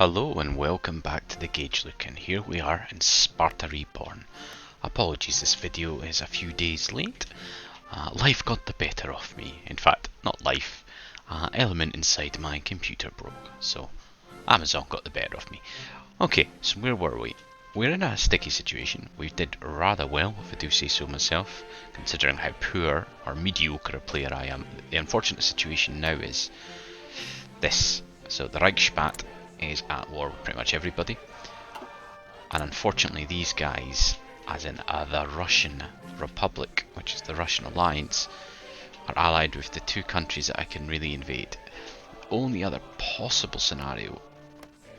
Hello and welcome back to the Gauge Look, and here we are in Sparta Reborn. Apologies, this video is a few days late. Life got the better of me. In fact, not life. Element inside my computer broke, so Amazon got the better of me. Okay, so where were we? We're in a sticky situation. We did rather well, if I do say so myself, considering how poor or mediocre a player I am. The unfortunate situation now is this. So the Reichsstadt is at war with pretty much everybody, and unfortunately these guys, as in the Russian Republic, which is the Russian alliance, are allied with the two countries that I can really invade. The only other possible scenario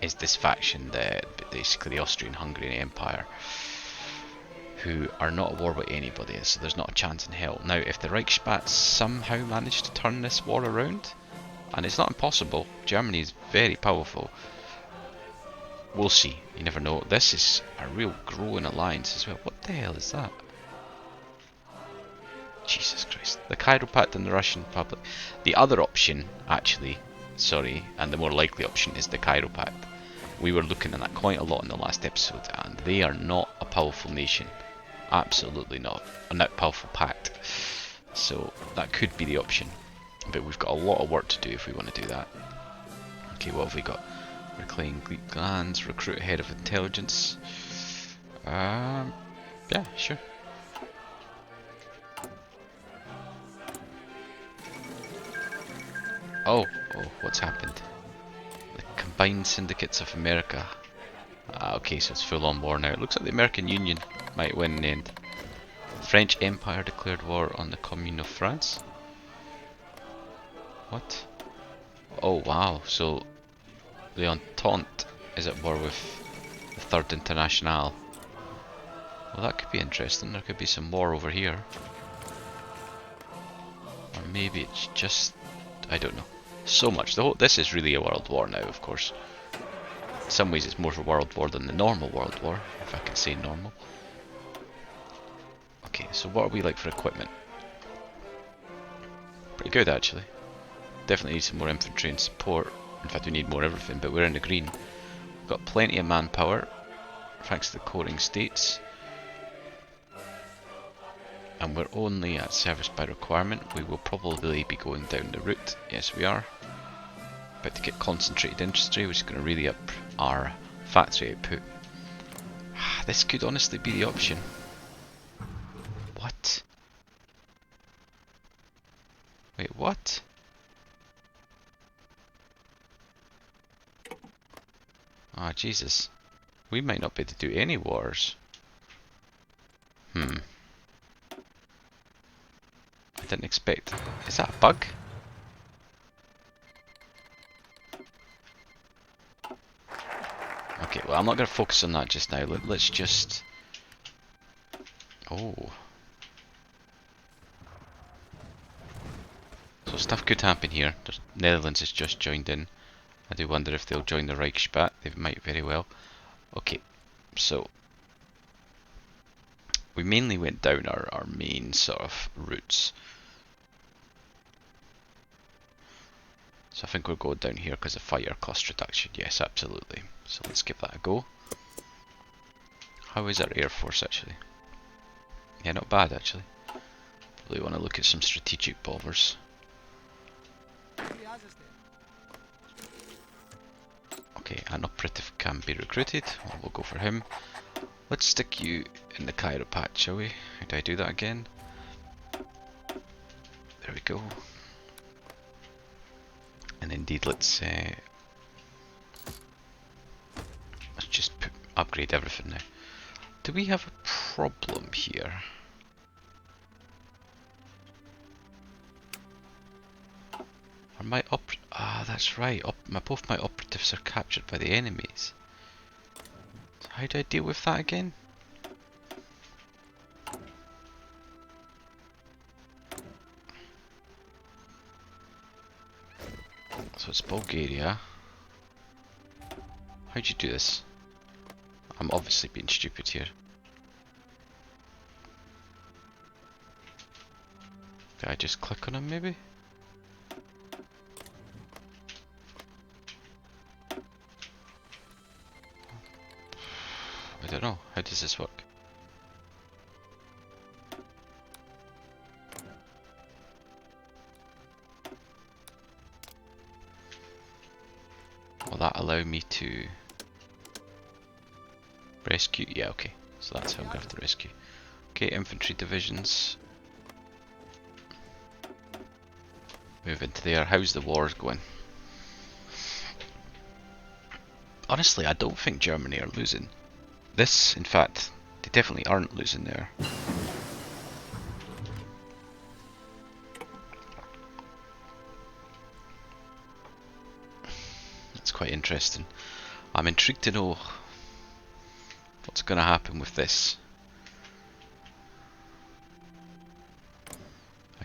is this faction, basically the Austrian-Hungarian Empire, who are not at war with anybody, so there's not a chance in hell. Now if the Reichsstadt somehow managed to turn this war around, and it's not impossible, Germany is very powerful. We'll see, you never know. This is a real growing alliance as well. What the hell is that? Jesus Christ. The Cairo Pact and the Russian Republic. The other option, actually, and the more likely option is the Cairo Pact. We were looking at that quite a lot in the last episode, and they are not a powerful nation. Absolutely not. A not powerful pact. So that could be the option. But we've got a lot of work to do if we want to do that. Okay, what have we got? Reclaim Greek lands, recruit head of intelligence. Yeah, sure. Oh, what's happened? The Combined Syndicates of America. Okay, so it's full on war now. It looks like the American Union might win in the end. The French Empire declared war on the Commune of France. What? Oh wow, so the Entente is at war with the Third International. Well, that could be interesting. There could be some war over here. Or maybe it's just... I don't know. So much. This is really a world war now, of course. In some ways it's more of a world war than the normal world war, if I can say normal. Okay, so what are we like for equipment? Pretty good, actually. Definitely need some more infantry and support. In fact, we need more everything, but we're in the green. We've got plenty of manpower, thanks to the coring states. And we're only at service by requirement. We will probably be going down the route. Yes, we are. About to get concentrated industry, which is going to really up our factory output. This could honestly be the option. What? Wait, what? Ah, Jesus. We might not be able to do any wars. I didn't expect... Is that a bug? Okay, well I'm not going to focus on that just now. Let's just... Oh. So stuff could happen here. The Netherlands has just joined in. I do wonder if they'll join the Reichsstadt. They might very well. Okay, so... We mainly went down our main sort of routes. So I think we'll go down here because of fire cost reduction. Yes, absolutely. So let's give that a go. How is our Air Force actually? Yeah, not bad actually. Probably want to look at some strategic bombers. Okay, an operative can be recruited. Well, we'll go for him. Let's stick you in the Cairo Pact, shall we? How do I do that again? There we go. And indeed, let's just upgrade everything now. Do we have a problem here? Are my that's right. Both my operatives are captured by the enemies. So how do I deal with that again? So it's Bulgaria. How'd you do this? I'm obviously being stupid here. Did I just click on him maybe? know. How does this work? Will that allow me to rescue? Yeah, okay. So that's how I'm going to have to rescue. Okay, infantry divisions. Move into there. How's the wars going? Honestly, I don't think Germany are losing. This, in fact, they definitely aren't losing there. That's quite interesting. I'm intrigued to know what's going to happen with this.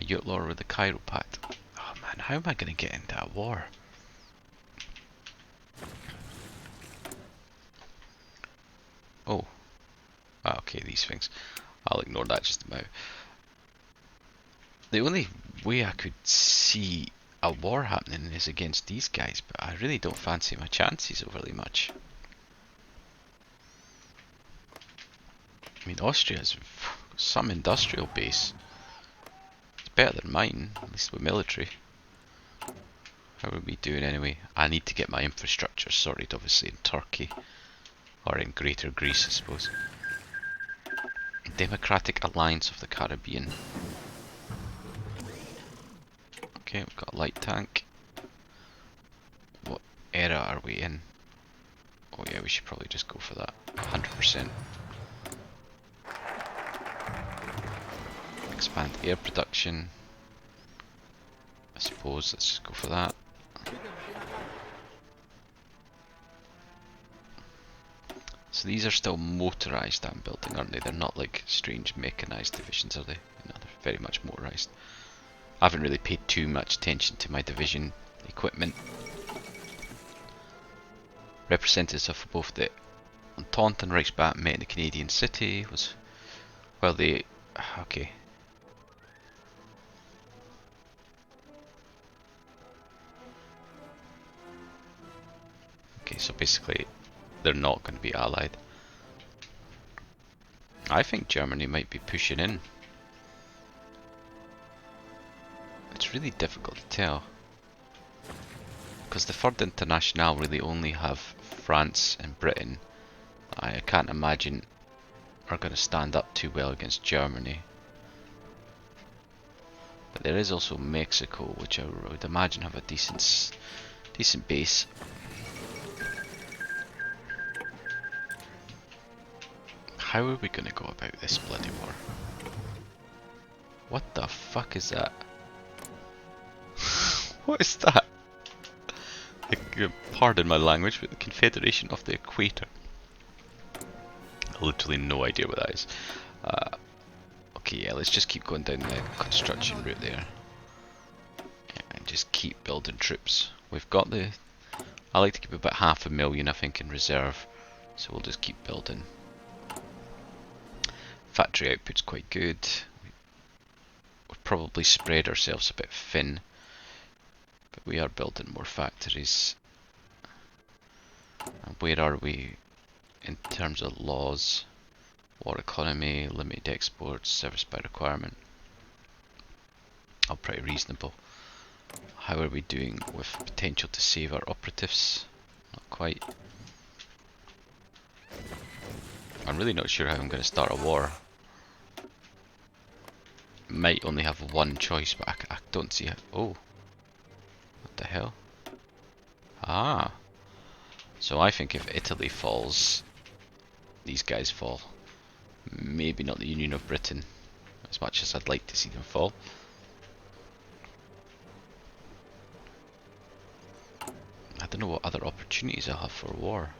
A Utlor with the Cairo Pact. Oh man, how am I going to get into that war? Oh. Ah, okay, these things. I'll ignore that just about. The only way I could see a war happening is against these guys, but I really don't fancy my chances overly much. I mean, Austria's some industrial base. It's better than mine, at least with military. How are we doing anyway? I need to get my infrastructure sorted, obviously, in Turkey. Or in Greater Greece, I suppose. Democratic Alliance of the Caribbean. Okay, we've got a light tank. What era are we in? Oh yeah, we should probably just go for that. 100%. Expand air production. I suppose, let's just go for that. So these are still motorised I'm building, aren't they? They're not like strange mechanised divisions, are they? No, they're very much motorised. I haven't really paid too much attention to my division equipment. Representatives of both the Entente and Reichsbat met in the Canadian city. Was well, they okay. Okay, so basically, they're not going to be allied. I think Germany might be pushing in. It's really difficult to tell. Because the Third International really only have France and Britain. I can't imagine are going to stand up too well against Germany. But there is also Mexico, which I would imagine have a decent base. How are we going to go about this bloody war? What the fuck is that? What is that? Pardon my language, but the Confederation of the Equator. Literally no idea what that is. Okay, yeah, let's just keep going down the construction route there. Yeah, and just keep building troops. We've got the... I like to keep about 500,000 I think in reserve. So we'll just keep building. Factory output's quite good. We've probably spread ourselves a bit thin. But we are building more factories. And where are we in terms of laws? War economy, limited exports, service by requirement. All pretty reasonable. How are we doing with potential to save our operatives? Not quite. I'm really not sure how I'm going to start a war. Might only have one choice, but I don't see how. Oh. What the hell? Ah. So I think if Italy falls, these guys fall. Maybe not the Union of Britain, as much as I'd like to see them fall. I don't know what other opportunities I'll have for war.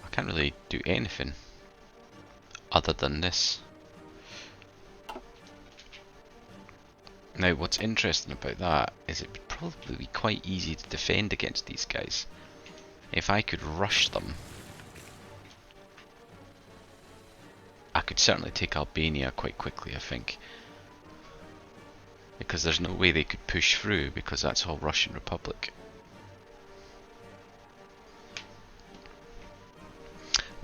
I can't really do anything other than this. Now what's interesting about that is it would probably be quite easy to defend against these guys. If I could rush them, I could certainly take Albania quite quickly, I think. Because there's no way they could push through, because that's all Russian Republic.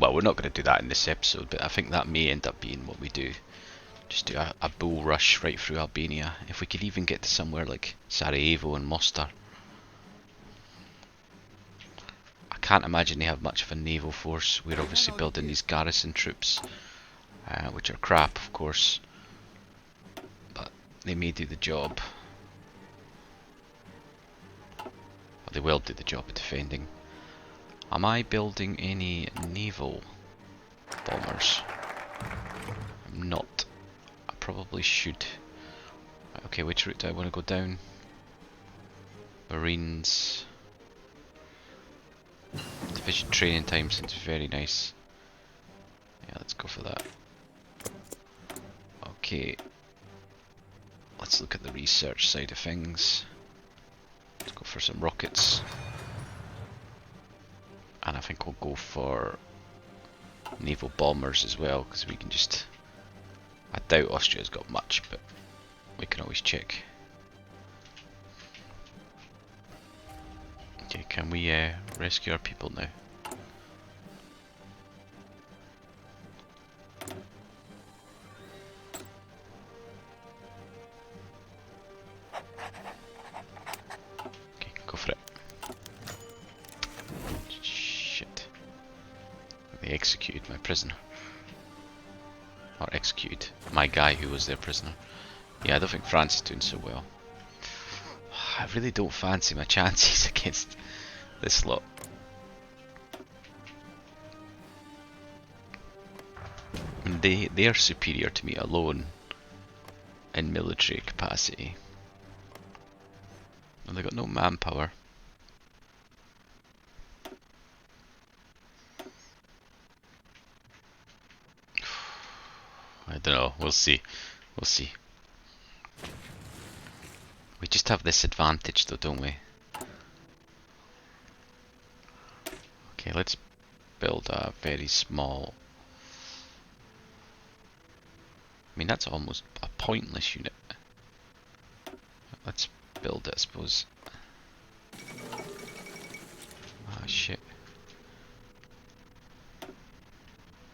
well, we're not going to do that in this episode, but I think that may end up being what we do. Just do a bull rush right through Albania. If we could even get to somewhere like Sarajevo and Mostar. I can't imagine they have much of a naval force. We're obviously building these garrison troops, which are crap, of course. But they may do the job. Or they will do the job of defending. Am I building any naval bombers? I'm not. I probably should. Okay, which route do I want to go down? Marines. Division training time seems very nice. Yeah, let's go for that. Okay. Let's look at the research side of things. Let's go for some rockets. And I think we'll go for naval bombers as well, because we can just... I doubt Austria's got much, but we can always check. Okay, can we rescue our people now? Okay, go for it. Shit. They executed my prisoner. Or executed my guy who was their prisoner. Yeah, I don't think France is doing so well. I really don't fancy my chances against this lot. I mean, they are superior to me alone in military capacity. And they got no manpower. I don't know, we'll see. We'll see. We just have this advantage though, don't we? Okay, let's build a very small... I mean, that's almost a pointless unit. Let's build it, I suppose. Ah, shit.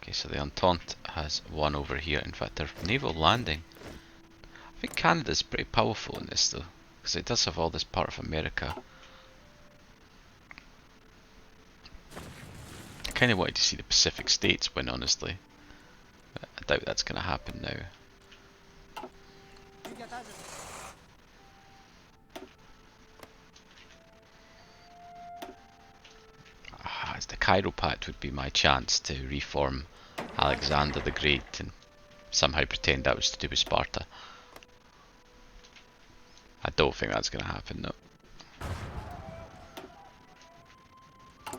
Okay, so the Entente has one over here. In fact, their naval landing. I think Canada's pretty powerful in this though, because it does have all this part of America. I kind of wanted to see the Pacific States win, honestly. I doubt that's going to happen now. As the Cairo Pact would be my chance to reform Alexander the Great and somehow pretend that was to do with Sparta. I don't think that's going to happen though.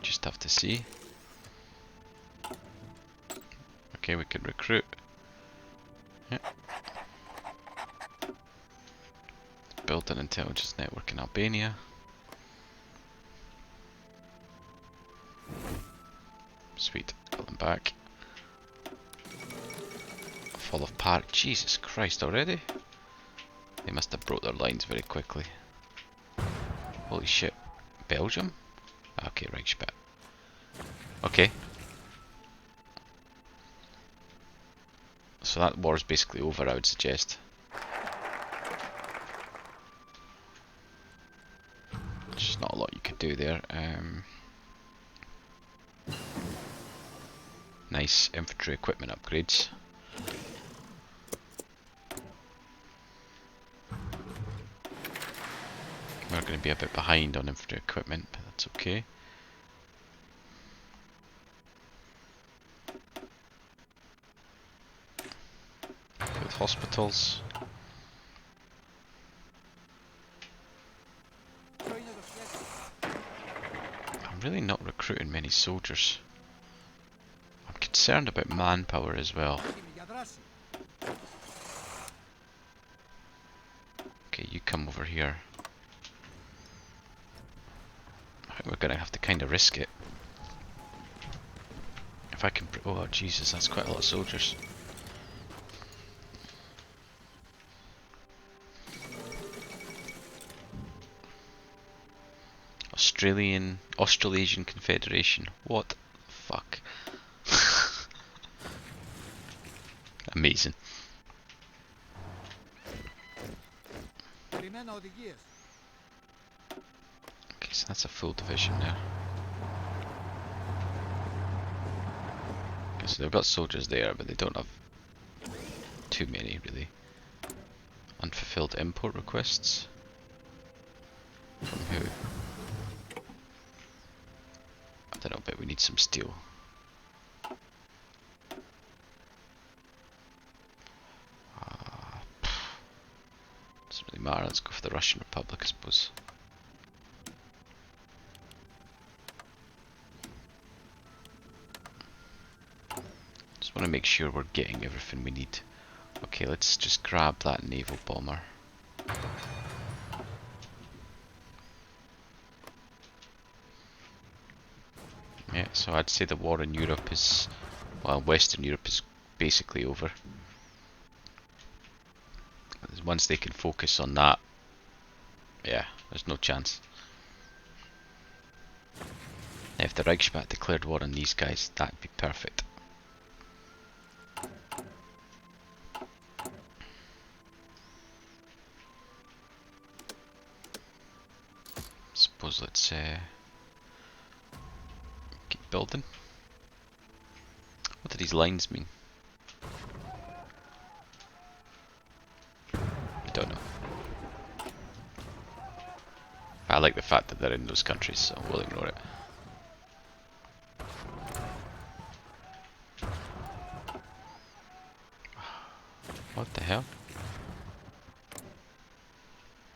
Just have to see. Okay, we can recruit. Yep. Build an intelligence network in Albania. Sweet, got them back. Fall of Park. Jesus Christ, already? They must have broke their lines very quickly. Holy shit. Belgium? Okay, Reichsbat. Okay. So that war's basically over, I would suggest. There's just not a lot you could do there. Nice infantry equipment upgrades. We're going to be a bit behind on infantry equipment, but that's okay. With hospitals. I'm really not recruiting many soldiers. I'm concerned about manpower as well. Okay, you come over here. I think we're going to have to kind of risk it. If I can... Oh, Jesus, that's quite a lot of soldiers. Australasian Confederation. What the fuck? Amazing. Okay, so that's a full division there. Okay, so they've got soldiers there, but they don't have too many, really. Unfulfilled import requests? From who? I don't know, but we need some steel. Doesn't really matter, let's go for the Russian Republic, I suppose. Just want to make sure we're getting everything we need. Okay, let's just grab that naval bomber. Yeah, so I'd say the war in Europe is, well, Western Europe is basically over. Once they can focus on that, yeah, there's no chance. If the Reichsmacht declared war on these guys, that'd be perfect. Suppose let's keep building. What do these lines mean? I don't know. I like the fact that they're in those countries, so we'll ignore it. What the hell?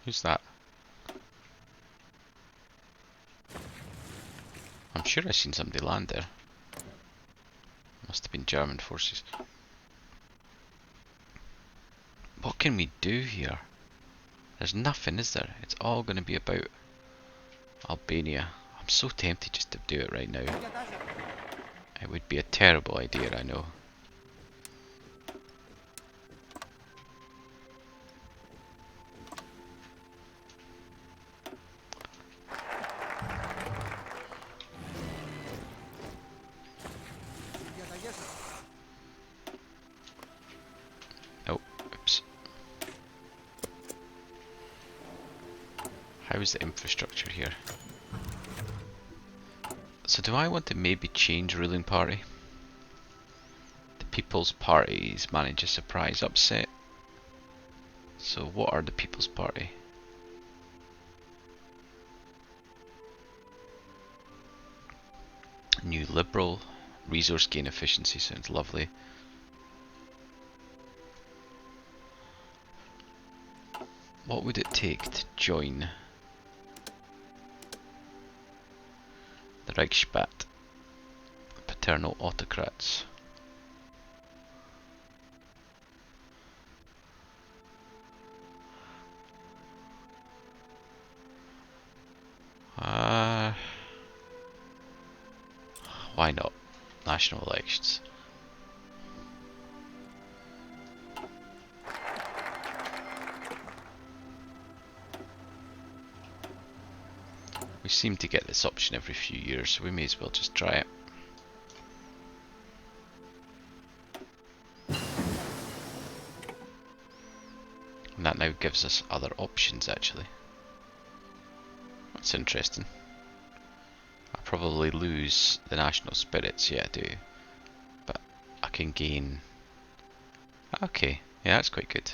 Who's that? I'm sure I seen somebody land there. Must have been German forces. What can we do here? There's nothing, is there? It's all going to be about Albania. I'm so tempted just to do it right now. It would be a terrible idea, I know. Oh, oops. How is the infrastructure here? So do I want to maybe change ruling party? The People's Party's manage a surprise upset. So what are the People's Party? New Liberal. Resource gain efficiency sounds lovely. What would it take to join the Reichsmacht? Paternal autocrats. Why not? National elections. We seem to get this option every few years, so we may as well just try it. And that now gives us other options, actually. That's interesting. I probably lose the national spirits, yeah I do. But I can gain... Okay, yeah, that's quite good.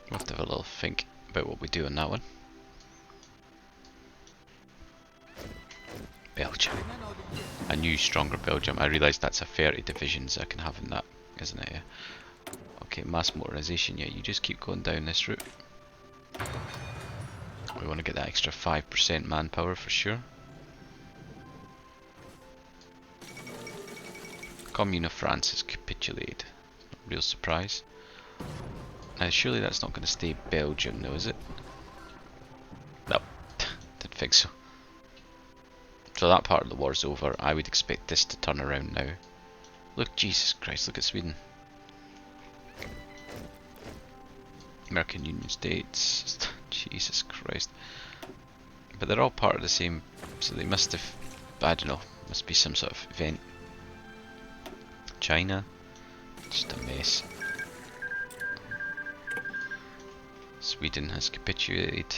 We'll have to have a little think about what we do on that one. Belgium. A new, stronger Belgium. I realise that's a 30 divisions I can have in that, isn't it? Yeah. Okay, mass motorisation. Yeah, you just keep going down this route. We want to get that extra 5% manpower for sure. Commune of France has capitulated. Real surprise. Now surely that's not going to stay Belgium though, is it? No, didn't think so. So that part of the war's over. I would expect this to turn around now. Look, Jesus Christ, look at Sweden. American Union States. Jesus Christ. But they're all part of the same, so they must have, I don't know, must be some sort of event. China, just a mess. Sweden has capitulated.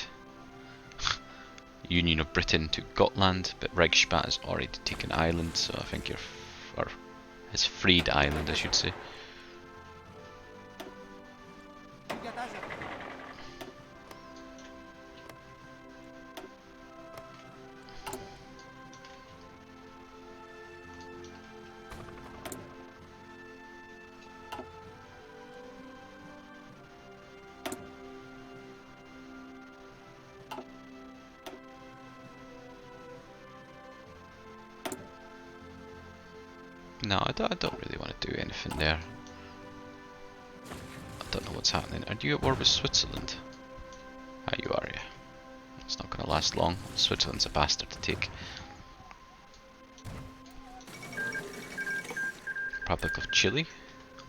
Union of Britain took Gotland, but Reichsstadt has already taken Ireland, so I think or has freed Ireland, I should say. No, I don't really want to do anything there. I don't know what's happening. Are you at war with Switzerland? Ah, you are, yeah. It's not going to last long. Switzerland's a bastard to take. Republic of Chile?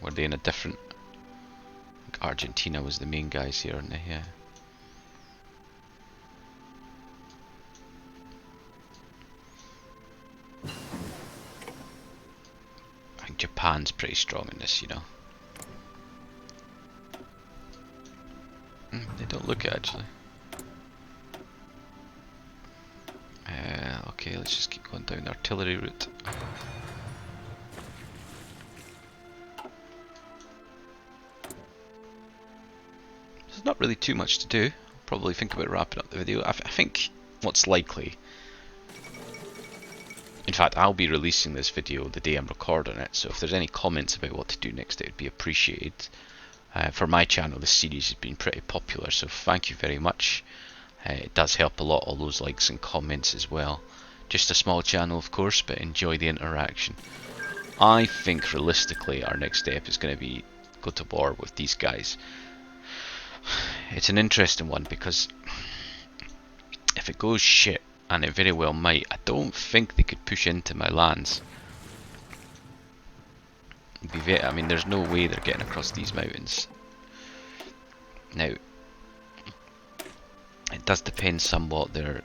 Were they in a different... I think Argentina was the main guys here, aren't they? Yeah. I think Japan's pretty strong in this, you know. They don't look it, actually. Okay, let's just keep going down the artillery route. There's not really too much to do. I'll probably think about wrapping up the video. I think what's likely... In fact, I'll be releasing this video the day I'm recording it, so if there's any comments about what to do next, it would be appreciated. For my channel, this series has been pretty popular, so thank you very much. It does help a lot, all those likes and comments as well. Just a small channel, of course, but enjoy the interaction. I think realistically our next step is going to be go to war with these guys. It's an interesting one because if it goes shit, and it very well might, I don't think they could push into my lands. I mean, there's no way they're getting across these mountains. Now, it does depend somewhat their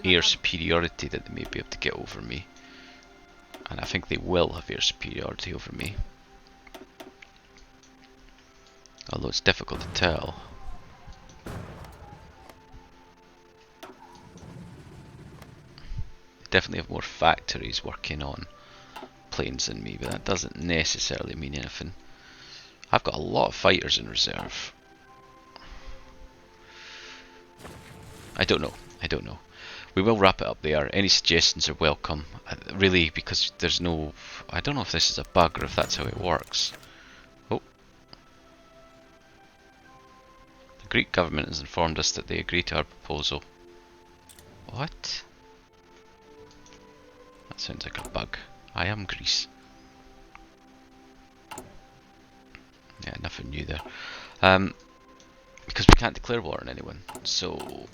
air superiority that they may be able to get over me. And I think they will have air superiority over me. Although it's difficult to tell. They definitely have more factories working on planes than me, but that doesn't necessarily mean anything. I've got a lot of fighters in reserve. I don't know. We will wrap it up there. Any suggestions are welcome. Really, because there's no... I don't know if this is a bug or if that's how it works. Oh. The Greek government has informed us that they agree to our proposal. What? That sounds like a bug. I am Greece. Yeah, nothing new there. Because we can't declare war on anyone, so...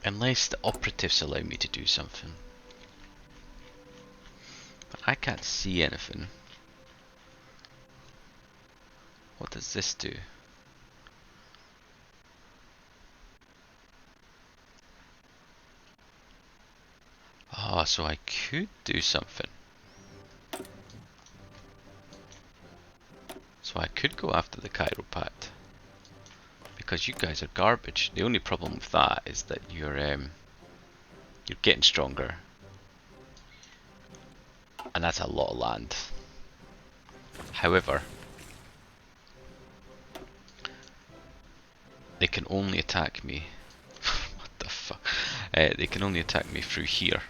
Unless the operatives allow me to do something. But I can't see anything. What does this do? Ah, so I could do something. So I could go after the Cairo Pact. Because you guys are garbage. The only problem with that is that you're getting stronger. And that's a lot of land. However, they can only attack me. What the fuck? They can only attack me through here.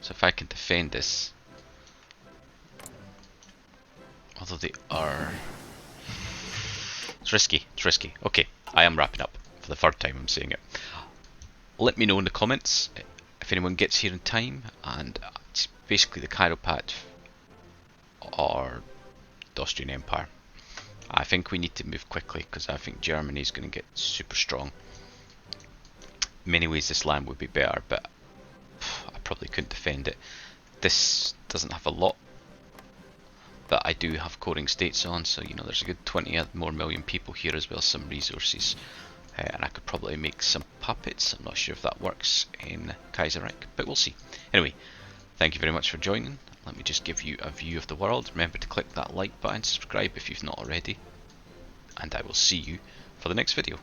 So if I can defend this, although they are, it's risky. It's risky. Okay, I am wrapping up for the third time. I'm saying it. Let me know in the comments if anyone gets here in time, and it's basically the Cairo Pact or the Austrian Empire. I think we need to move quickly because I think Germany is going to get super strong. In many ways this land would be better, but I probably couldn't defend it. This doesn't have a lot, but I do have coring states on, so you know there's a good 20 more million people here as well as some resources. and I could probably make some puppets. I'm not sure if that works in Kaiserreich, but we'll see. Anyway, thank you very much for joining. Let me just give you a view of the world. Remember to click that like button, subscribe if you've not already, and I will see you for the next video.